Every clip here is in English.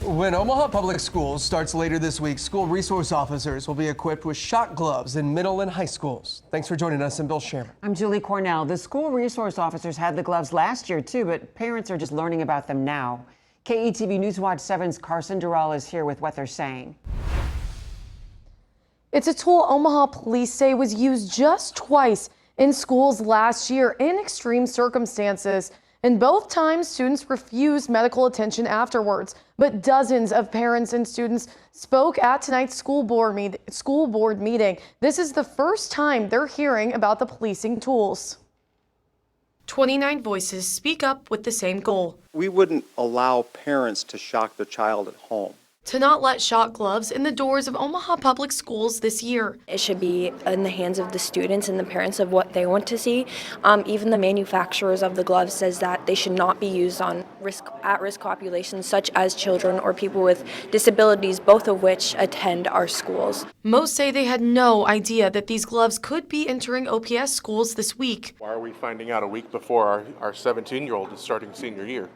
When Omaha Public Schools starts later this week, school resource officers will be equipped with shock gloves in middle and high schools. Thanks for joining us. I'm Bill Sherman. I'm Julie Cornell. The school resource officers had the gloves last year too, but parents are just learning about them now. KETV Newswatch 7's Carson Dural is here with what they're saying. It's a tool Omaha police say was used just twice in schools last year in extreme circumstances. And both times, students refused medical attention afterwards. But dozens of parents and students spoke at tonight's school board meeting. This is the first time they're hearing about the policing tools. 29 voices speak up with the same goal. We wouldn't allow parents to shock their child at home. To not let shock gloves in the doors of Omaha Public Schools this year. It should be in the hands of the students and the parents of what they want to see. Even the manufacturers of the gloves says that they should not be used on at-risk populations such as children or people with disabilities, both of which attend our schools. Most say they had no idea that these gloves could be entering OPS schools this week. Why are we finding out a week before our 17-year-old is starting senior year?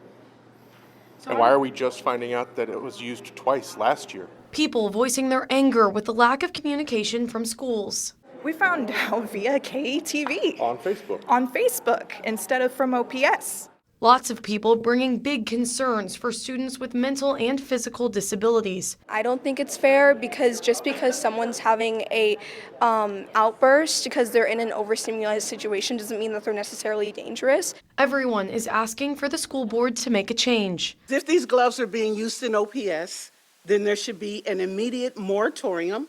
And why are we just finding out that it was used twice last year? People voicing their anger with the lack of communication from schools. We found out via KETV. On Facebook. On Facebook instead of from OPS. Lots of people bringing big concerns for students with mental and physical disabilities. I don't think it's fair because just because someone's having a outburst because they're in an overstimulated situation doesn't mean that they're necessarily dangerous. Everyone is asking for the school board to make a change. If these gloves are being used in OPS, then there should be an immediate moratorium.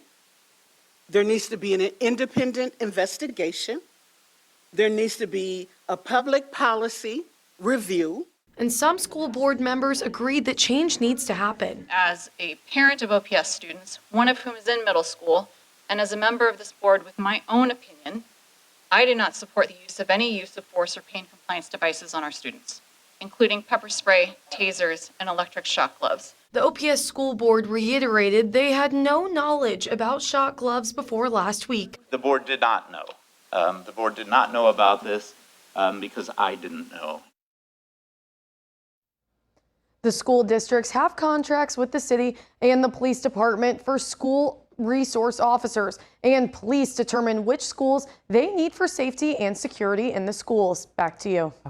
There needs to be an independent investigation. There needs to be a public policy review. And some school board members agreed that change needs to happen. As a parent of OPS students, one of whom is in middle school, and as a member of this board with my own opinion, I do not support the use of any use of force or pain compliance devices on our students, including pepper spray, tasers, and electric shock gloves. The OPS school board reiterated they had no knowledge about shock gloves before last week. The board did not know. The board did not know about this because I didn't know. The school districts have contracts with the city and the police department for school resource officers, and police determine which schools they need for safety and security in the schools. Back to you.